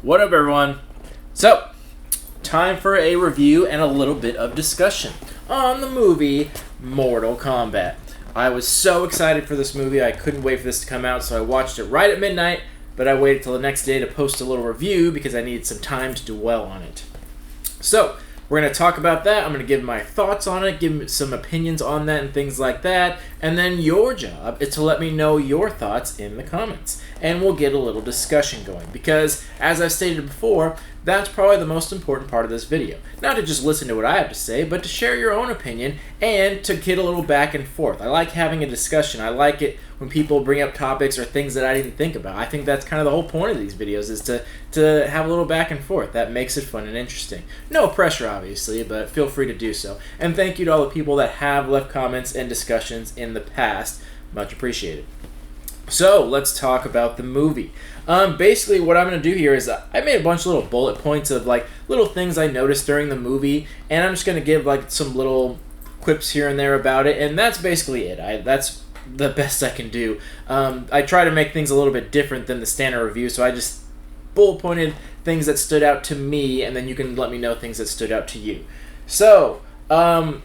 What up, everyone? So, time for a review and a little bit of discussion on the movie Mortal Kombat. I was so excited for this movie, I couldn't wait for this to come out, so I watched it right at midnight, but I waited till the next day to post a little review because I needed some time to dwell on it. So, we're going to talk about that. I'm going to give my thoughts on it, give some opinions on that and things like that. And then your job is to let me know your thoughts in the comments. And we'll get a little discussion going. Because, as I've stated before, that's probably the most important part of this video. Not to just listen to what I have to say, but to share your own opinion and to get a little back and forth. I like having a discussion. I like it when people bring up topics or things that I didn't think about. I think that's kind of the whole point of these videos, is to have a little back and forth. That makes it fun and interesting. No pressure, obviously, but feel free to do so. And thank you to all the people that have left comments and discussions in the past. Much appreciated. So, let's talk about the movie. Basically, what I'm going to do here is I made a bunch of little bullet points of like little things I noticed during the movie, and I'm just going to give like some little quips here and there about it, and that's basically it. That's the best I can do. I try to make things a little bit different than the standard review, so I just bullet pointed things that stood out to me, and then you can let me know things that stood out to you. So,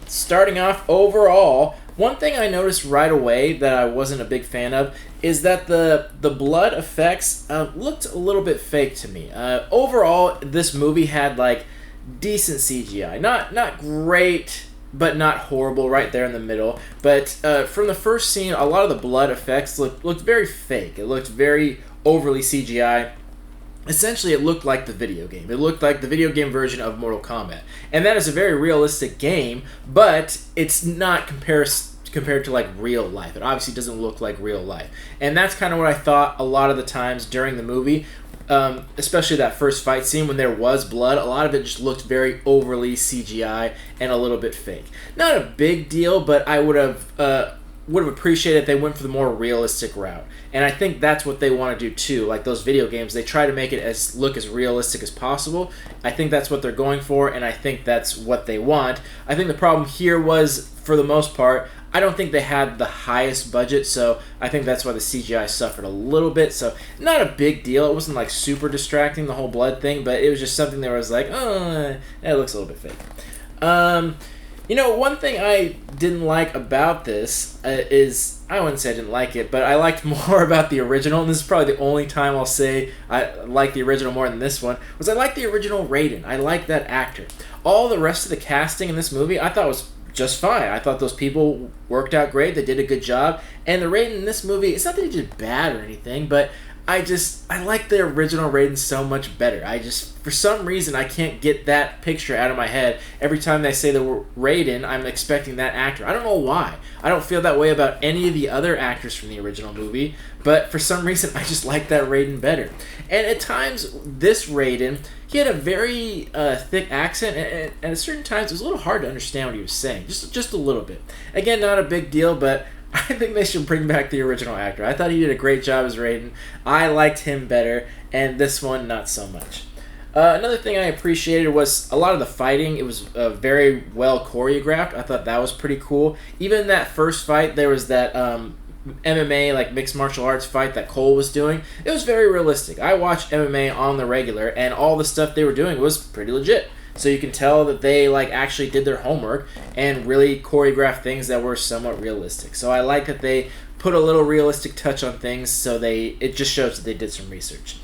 starting off overall, one thing I noticed right away that I wasn't a big fan of is that the blood effects looked a little bit fake to me. Overall, this movie had like decent CGI. Not great, but not horrible, right there in the middle. But from the first scene, a lot of the blood effects looked very fake. It looked very overly CGI. Essentially, it looked like the video game. It looked like the video game version of Mortal Kombat. And that is a very realistic game, but it's not compared to like real life. It obviously doesn't look like real life. And that's kind of what I thought a lot of the times during the movie, especially that first fight scene when there was blood. A lot of it just looked very overly CGI and a little bit fake. Not a big deal, but I would have appreciated if they went for the more realistic route. And I think that's what they want to do too. Like those video games, they try to make it look as realistic as possible. I think that's what they're going for, and I think that's what they want. I think the problem here was, for the most part, I don't think they had the highest budget, so I think that's why the CGI suffered a little bit. So not a big deal. It wasn't like super distracting, the whole blood thing, but it was just something that was like, oh, it looks a little bit fake. One thing I didn't like about this is, I wouldn't say I didn't like it, but I liked more about the original, and this is probably the only time I'll say I like the original more than this one, was I like the original Raiden. I like that actor. All the rest of the casting in this movie I thought was just fine. I thought those people worked out great. They did a good job. And the Raiden in this movie, it's not that he did bad or anything, but I like the original Raiden so much better. For some reason, I can't get that picture out of my head. Every time they say the word Raiden, I'm expecting that actor. I don't know why. I don't feel that way about any of the other actors from the original movie, but for some reason, I just like that Raiden better. And at times, this Raiden, he had a very thick accent, and at certain times, it was a little hard to understand what he was saying. Just a little bit. Again, not a big deal, but I think they should bring back the original actor. I thought he did a great job as Raiden. I liked him better, and this one not so much. Another thing I appreciated was a lot of the fighting. It was very well choreographed. I thought that was pretty cool. Even in that first fight, there was that MMA, like mixed martial arts fight that Cole was doing. It was very realistic. I watched MMA on the regular, and all the stuff they were doing was pretty legit. So you can tell that they like actually did their homework and really choreographed things that were somewhat realistic. So I like that they put a little realistic touch on things, so it just shows that they did some research.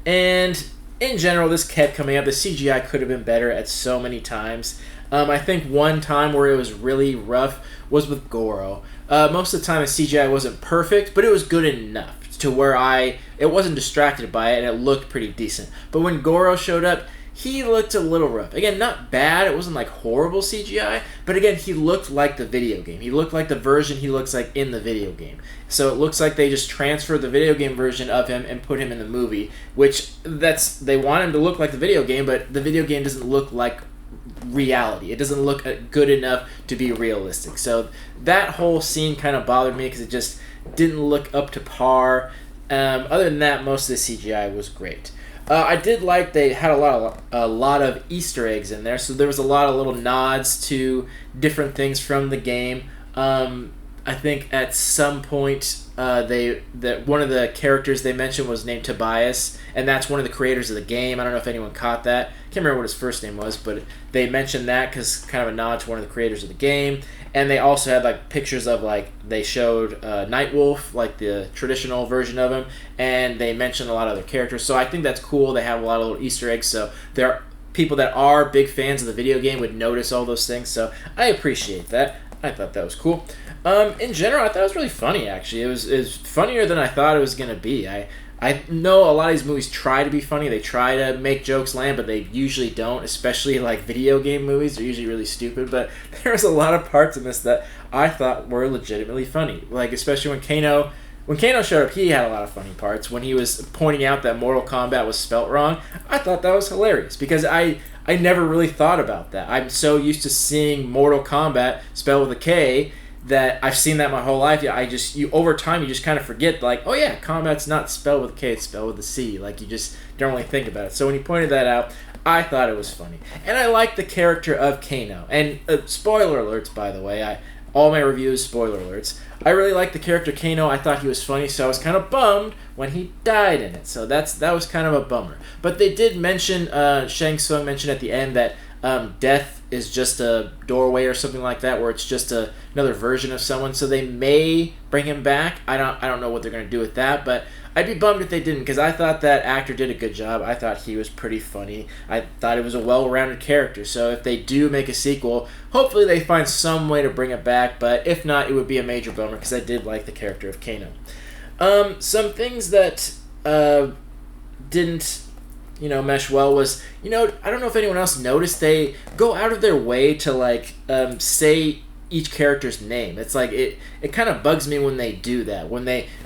And in general, this kept coming up. The CGI could have been better at so many times. I think one time where it was really rough was with Goro. Most of the time the CGI wasn't perfect, but it was good enough to where it wasn't distracted by it, and it looked pretty decent. But when Goro showed up, he looked a little rough. Again, not bad. It wasn't like horrible CGI, but again, he looked like the video game. He looked like the version he looks like in the video game. So it looks like they just transferred the video game version of him and put him in the movie, which they want him to look like the video game, but the video game doesn't look like reality. It doesn't look good enough to be realistic. So that whole scene kind of bothered me because it just didn't look up to par. Other than that, most of the CGI was great. I did like they had a lot of Easter eggs in there, so there was a lot of little nods to different things from the game. I think at some point that one of the characters they mentioned was named Tobias, and that's one of the creators of the game. I don't know if anyone caught that. Can't remember what his first name was, but they mentioned that because kind of a nod to one of the creators of the game. And they also had like pictures of like they showed Nightwolf, like the traditional version of him, and they mentioned a lot of other characters. So I think that's cool. They have a lot of little Easter eggs. So there are people that are big fans of the video game would notice all those things. So I appreciate that. I thought that was cool. In general, I thought it was really funny, actually. It was funnier than I thought it was going to be. I know a lot of these movies try to be funny. They try to make jokes land, but they usually don't, especially like video game movies. They're usually really stupid, but there was a lot of parts in this that I thought were legitimately funny. Like, especially when Kano showed up, he had a lot of funny parts. When he was pointing out that Mortal Kombat was spelt wrong, I thought that was hilarious because I never really thought about that. I'm so used to seeing Mortal Kombat spelled with a K that I've seen that my whole life. Yeah, over time you just kind of forget, like, oh yeah, combat's not spelled with a K, it's spelled with a C. Like, you just don't really think about it. So when he pointed that out, I thought it was funny. And I liked the character of Kano. And spoiler alerts, by the way. All my reviews, spoiler alerts. I really liked the character Kano. I thought he was funny, so I was kind of bummed when he died in it. So that was kind of a bummer. But they did mention, Shang Tsung mentioned at the end that death is just a doorway or something like that, where it's just another version of someone. So they may bring him back. I don't know what they're going to do with that, but I'd be bummed if they didn't, because I thought that actor did a good job. I thought he was pretty funny. I thought it was a well-rounded character. So if they do make a sequel, hopefully they find some way to bring it back. But if not, it would be a major bummer, because I did like the character of Kano. Some things that didn't mesh well was, I don't know if anyone else noticed, they go out of their way to like say each character's name. It's like it kind of bugs me when they do that.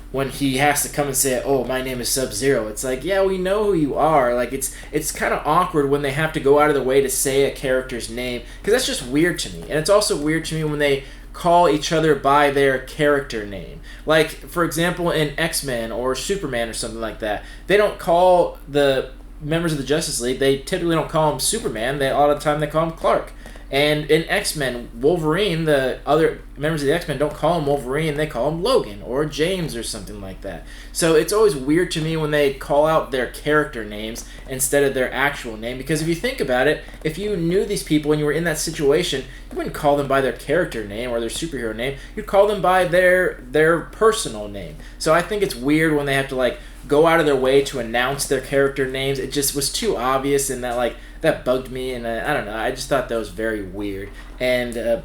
When he has to come and say, "Oh, my name is Sub-Zero." It's like, yeah, we know who you are. Like it's kind of awkward when they have to go out of their way to say a character's name, because that's just weird to me. And it's also weird to me when they call each other by their character name. Like, for example, in X-Men or Superman or something like that, they don't call the members of the Justice League, they typically don't call him Superman. A lot of the time they call him Clark. And in X-Men, Wolverine, the other members of the X-Men don't call him Wolverine, they call him Logan or James or something like that. So it's always weird to me when they call out their character names instead of their actual name, because if you think about it, if you knew these people and you were in that situation, you wouldn't call them by their character name or their superhero name, you'd call them by their personal name. So I think it's weird when they have to like go out of their way to announce their character names. It just was too obvious, and that bugged me, and I don't know, I just thought that was very weird. And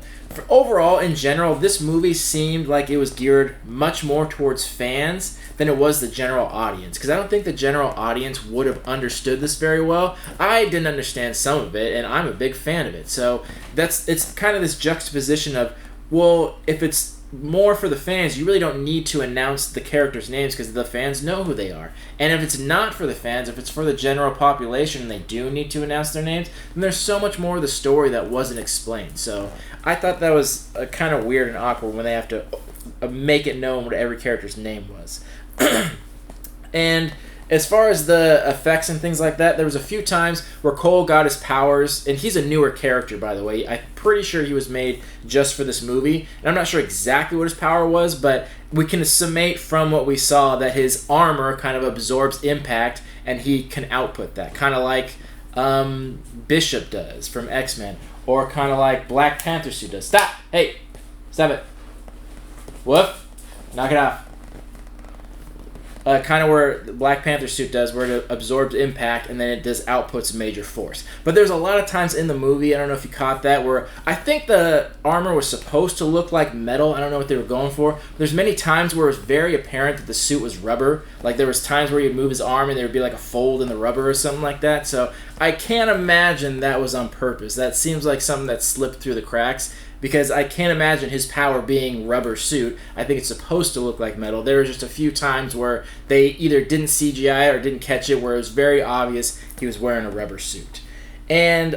overall, in general, this movie seemed like it was geared much more towards fans than it was the general audience, because I don't think the general audience would have understood this very well. I didn't understand some of it, and I'm a big fan of it. So it's kind of this juxtaposition of, well, if it's more for the fans, you really don't need to announce the characters' names because the fans know who they are. And if it's not for the fans, if it's for the general population and they do need to announce their names, then there's so much more of the story that wasn't explained. So I thought that was kind of weird and awkward when they have to make it known what every character's name was. And as far as the effects and things like that, there was a few times where Cole got his powers, and he's a newer character, by the way. I'm pretty sure he was made just for this movie, and I'm not sure exactly what his power was, but we can summate from what we saw that his armor kind of absorbs impact, and he can output that, kind of like Bishop does from X-Men, or kind of like Black Panther suit does. Stop! Hey! Stop it. Woof. Knock it off. Kind of where the Black Panther suit does, where it absorbs impact and then it does outputs major force. But there's a lot of times in the movie, I don't know if you caught that, where I think the armor was supposed to look like metal. I don't know what they were going for. There's many times where it was very apparent that the suit was rubber. Like there was times where he'd move his arm and there would be like a fold in the rubber or something like that. So I can't imagine that was on purpose. That seems like something that slipped through the cracks, because I can't imagine his power being rubber suit. I think it's supposed to look like metal. There were just a few times where they either didn't CGI or didn't catch it, where it was very obvious he was wearing a rubber suit. And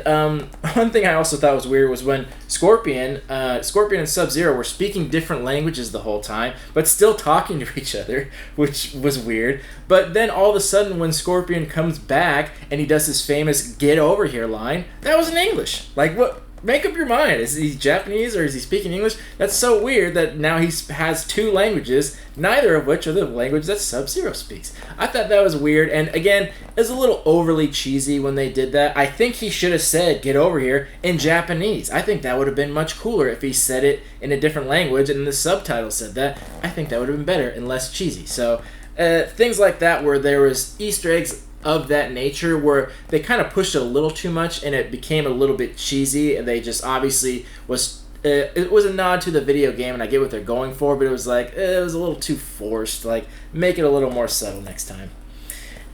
one thing I also thought was weird was when Scorpion and Sub-Zero were speaking different languages the whole time, but still talking to each other, which was weird. But then all of a sudden, when Scorpion comes back and he does his famous "Get over here" line, that was in English. Like, what make up your mind. Is he Japanese or is he speaking English? That's so weird that now he has two languages, neither of which are the language that Sub-Zero speaks. I thought that was weird, and again, it was a little overly cheesy when they did that. I think he should have said, "Get over here," in Japanese. I think that would have been much cooler if he said it in a different language and the subtitle said that. I think that would have been better and less cheesy. So, things like that where there was Easter eggs of that nature where they kind of pushed it a little too much and it became a little bit cheesy, and they just obviously was it was a nod to the video game, and I get what they're going for, but it was like it was a little too forced. Like, make it a little more subtle next time.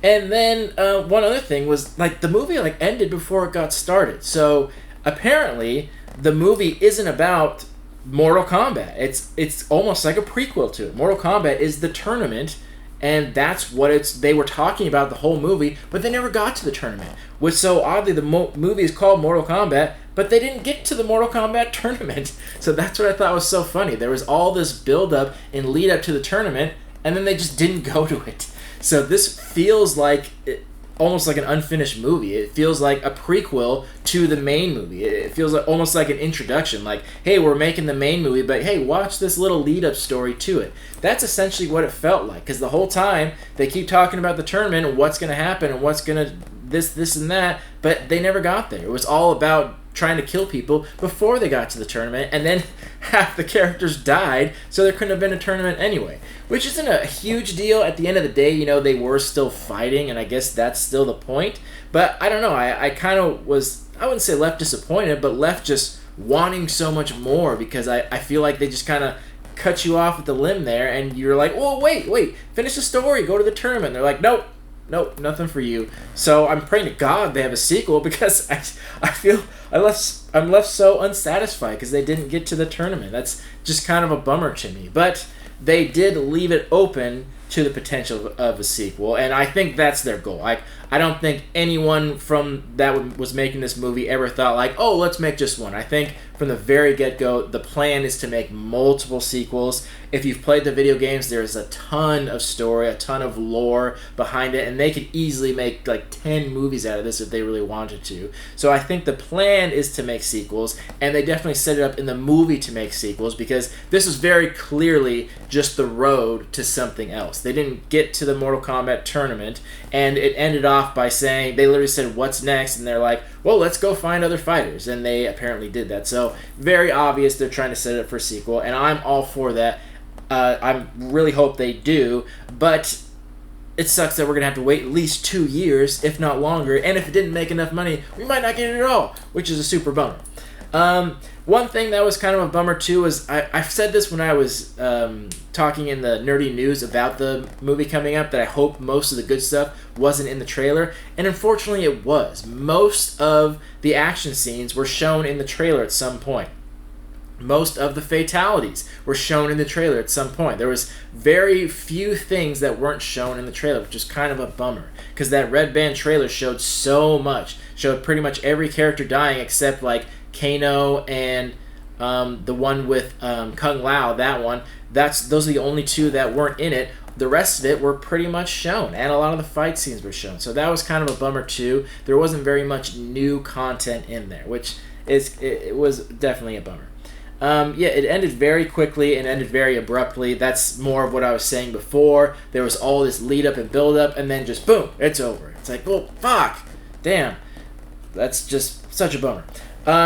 And then one other thing was, like, the movie like ended before it got started, so apparently the movie isn't about Mortal Kombat. It's almost like a prequel to it. Mortal Kombat is the tournament, and that's what they were talking about the whole movie, but they never got to the tournament. Which, so oddly, the movie is called Mortal Kombat, but they didn't get to the Mortal Kombat tournament. So that's what I thought was so funny. There was all this build-up and lead-up to the tournament, and then they just didn't go to it. So this feels like almost like an unfinished movie. It feels like a prequel to the main movie. It feels like almost like an introduction. Like, hey, we're making the main movie, but hey, watch this little lead-up story to it. That's essentially what it felt like, because the whole time they keep talking about the tournament and what's going to happen and what's going to this and that, but they never got there. It was all about trying to kill people before they got to the tournament, and then half the characters died, so there couldn't have been a tournament anyway. Which isn't a huge deal. At the end of the day, you know, they were still fighting, and I guess that's still the point. But I don't know, I kind of was, I wouldn't say left disappointed, but left just wanting so much more, because I feel like they just kind of cut you off at the limb there, and you're like, well, wait, finish the story, go to the tournament. And they're like, nope, nothing for you. So I'm praying to God they have a sequel, because I feel I'm left so unsatisfied because they didn't get to the tournament. That's just kind of a bummer to me. But they did leave it open to the potential of a sequel, and I think that's their goal. I don't think anyone from that was making this movie ever thought like, oh, let's make just one. I think from the very get-go, the plan is to make multiple sequels. If you've played the video games, there's a ton of story, a ton of lore behind it, and they could easily make like 10 movies out of this if they really wanted to. So I think the plan is to make sequels, and they definitely set it up in the movie to make sequels, because this is very clearly just the road to something else. They didn't get to the Mortal Kombat tournament, and it ended off by saying, they literally said, what's next? And they're like, well, let's go find other fighters. And they apparently did that. So very obvious they're trying to set it up for a sequel, and I'm all for that. I really hope they do, but it sucks that we're going to have to wait at least 2 years, if not longer, and if it didn't make enough money, we might not get it at all, which is a super bummer. One thing that was kind of a bummer too was, I said this when I was talking in the nerdy news about the movie coming up, that I hope most of the good stuff wasn't in the trailer, and unfortunately it was. Most of the action scenes were shown in the trailer at some point. Most of the fatalities were shown in the trailer at some point. There was very few things that weren't shown in the trailer, which is kind of a bummer, because that Red Band trailer showed so much. Showed pretty much every character dying except like Kano and the one with Kung Lao, that one. Those are the only two that weren't in it. The rest of it were pretty much shown, and a lot of the fight scenes were shown. So that was kind of a bummer too. There wasn't very much new content in there, which it was definitely a bummer. It ended very quickly and ended very abruptly. That's more of what I was saying before. There was all this lead up and build up, and then just boom, it's over. It's like, well, fuck, damn. That's just such a bummer.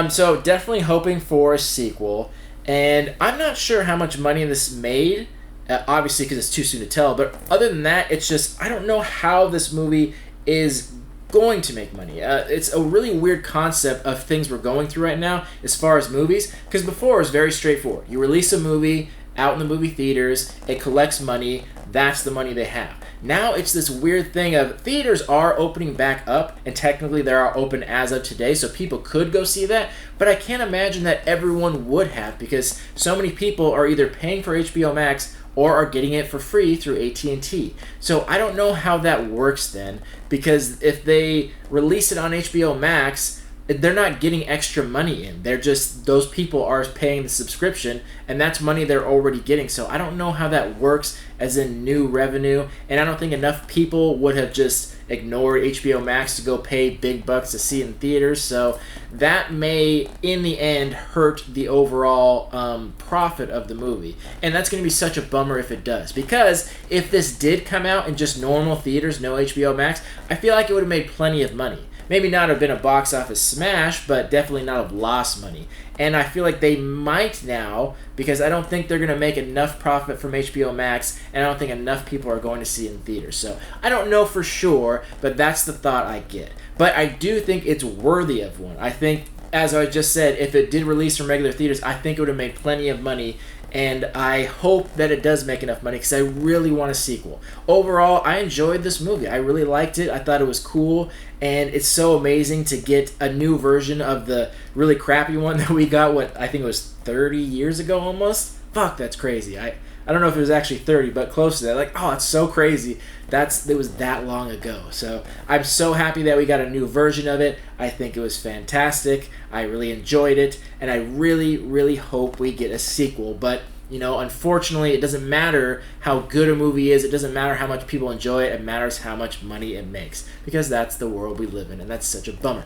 So definitely hoping for a sequel, and I'm not sure how much money this made, obviously because it's too soon to tell, but other than that, it's just, I don't know how this movie is going to make money. It's a really weird concept of things we're going through right now as far as movies, because before it was very straightforward. You release a movie out in the movie theaters, it collects money, that's the money they have. Now it's this weird thing of theaters are opening back up, and technically they are open as of today, so people could go see that, but I can't imagine that everyone would have, because so many people are either paying for HBO Max or are getting it for free through AT&T. So I don't know how that works then, because if they release it on HBO Max, they're not getting extra money in. They're just, those people are paying the subscription, and that's money they're already getting. So I don't know how that works as in new revenue, and I don't think enough people would have just ignored HBO Max to go pay big bucks to see it in theaters. So that may, in the end, hurt the overall profit of the movie. And that's going to be such a bummer if it does. Because if this did come out in just normal theaters, no HBO Max, I feel like it would have made plenty of money. Maybe not have been a box office smash, but definitely not have lost money. And I feel like they might now, because I don't think they're going to make enough profit from HBO Max, and I don't think enough people are going to see it in theaters. So I don't know for sure, but that's the thought I get. But I do think it's worthy of one. I think, as I just said, if it did release from regular theaters, I think it would have made plenty of money. And I hope that it does make enough money because I really want a sequel. Overall, I enjoyed this movie. I really liked it. I thought it was cool. And it's so amazing to get a new version of the really crappy one that we got, I think it was 30 years ago almost? Fuck, that's crazy. I don't know if it was actually 30, but close to that. Like, oh, it's so crazy. It was that long ago. So I'm so happy that we got a new version of it. I think it was fantastic. I really enjoyed it. And I really, really hope we get a sequel. But, unfortunately, it doesn't matter how good a movie is. It doesn't matter how much people enjoy it. It matters how much money it makes. Because that's the world we live in. And that's such a bummer.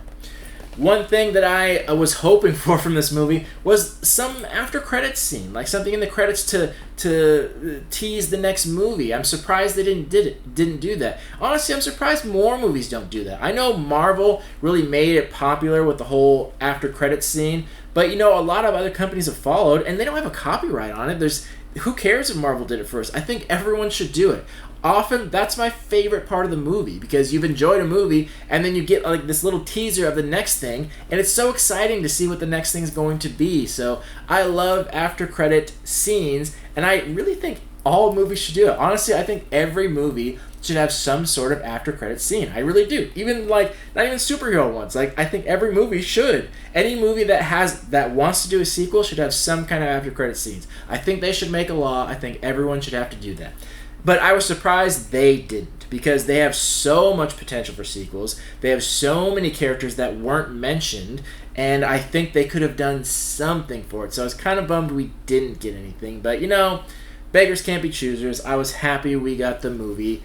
One thing that I was hoping for from this movie was some after credits scene, like something in the credits to tease the next movie. I'm surprised they didn't do that. Honestly, I'm surprised more movies don't do that. I know Marvel really made it popular with the whole after credits scene, but a lot of other companies have followed, and they don't have a copyright on it. Who cares if Marvel did it first? I think everyone should do it. Often, that's my favorite part of the movie, because you've enjoyed a movie, and then you get like this little teaser of the next thing, and it's so exciting to see what the next thing is going to be. So I love after credit scenes, and I really think all movies should do it. Honestly, I think every movie should have some sort of after credit scene. I really do. Even not even superhero ones. I think every movie should. Any movie that wants to do a sequel should have some kind of after credit scenes. I think they should make a law. I think everyone should have to do that. But I was surprised they didn't, because they have so much potential for sequels. They have so many characters that weren't mentioned, and I think they could have done something for it. So I was kind of bummed we didn't get anything. But, beggars can't be choosers. I was happy we got the movie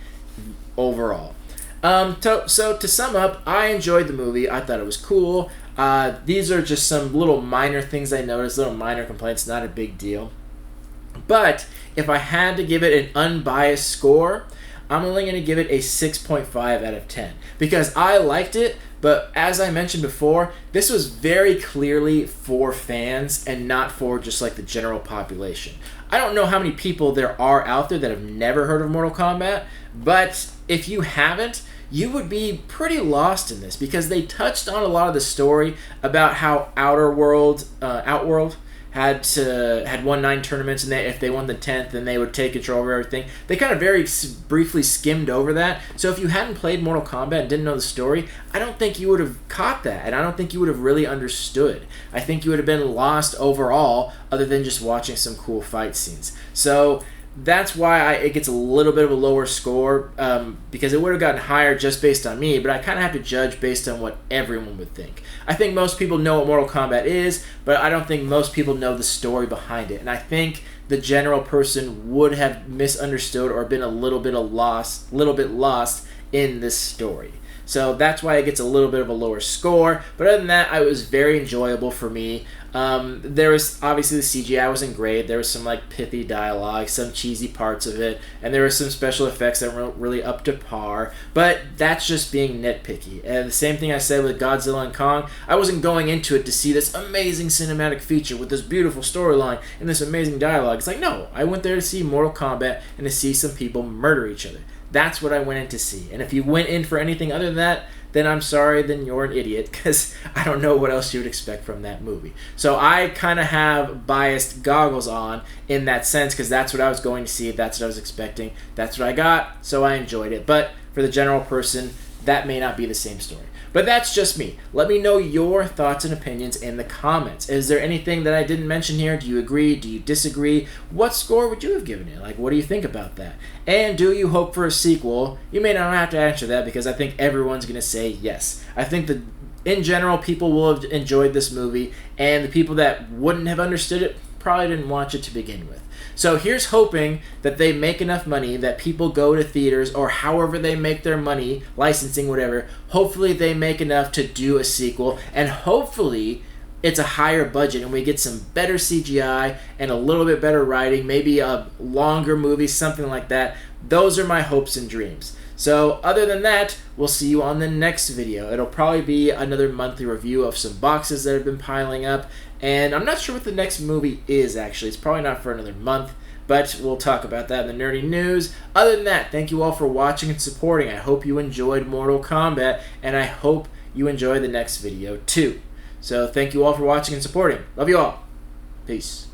overall. So to sum up, I enjoyed the movie. I thought it was cool. These are just some little minor things I noticed, little minor complaints, not a big deal. But if I had to give it an unbiased score, I'm only going to give it a 6.5 out of 10. Because I liked it, but as I mentioned before, this was very clearly for fans and not for just like the general population. I don't know how many people there are out there that have never heard of Mortal Kombat, but if you haven't, you would be pretty lost in this, because they touched on a lot of the story about how Outworld had won 9 tournaments, and if they won the 10th, then they would take control over everything. They kind of very briefly skimmed over that. So if you hadn't played Mortal Kombat and didn't know the story, I don't think you would have caught that, and I don't think you would have really understood. I think you would have been lost overall, other than just watching some cool fight scenes. So that's why it gets a little bit of a lower score, because it would have gotten higher just based on me, but I kind of have to judge based on what everyone would think. I think most people know what Mortal Kombat is, but I don't think most people know the story behind it. And I think the general person would have misunderstood or been a little bit lost in this story. So that's why it gets a little bit of a lower score. But other than that, it was very enjoyable for me. There was obviously the CGI wasn't great. There was some pithy dialogue, some cheesy parts of it, and there were some special effects that weren't really up to par. But that's just being nitpicky. And the same thing I said with Godzilla and Kong. I wasn't going into it to see this amazing cinematic feature with this beautiful storyline and this amazing dialogue. It's no, I went there to see Mortal Kombat and to see some people murder each other. That's what I went in to see. And if you went in for anything other than that, then I'm sorry, then you're an idiot, because I don't know what else you would expect from that movie. So I kind of have biased goggles on in that sense, because that's what I was going to see, that's what I was expecting, that's what I got, so I enjoyed it. But for the general person, that may not be the same story. But that's just me. Let me know your thoughts and opinions in the comments. Is there anything that I didn't mention here? Do you agree? Do you disagree? What score would you have given it? What do you think about that? And do you hope for a sequel? You may not have to answer that, because I think everyone's going to say yes. I think that in general, people will have enjoyed this movie, and the people that wouldn't have understood it probably didn't watch it to begin with. So here's hoping that they make enough money that people go to theaters, or however they make their money, licensing, whatever. Hopefully they make enough to do a sequel, and hopefully it's a higher budget and we get some better CGI and a little bit better writing, maybe a longer movie, something like that. Those are my hopes and dreams. So other than that, we'll see you on the next video. It'll probably be another monthly review of some boxes that have been piling up, and I'm not sure what the next movie is actually. It's probably not for another month, but we'll talk about that in the nerdy news. Other than that, thank you all for watching and supporting. I hope you enjoyed Mortal Kombat, and I hope you enjoy the next video too. So thank you all for watching and supporting. Love you all. Peace.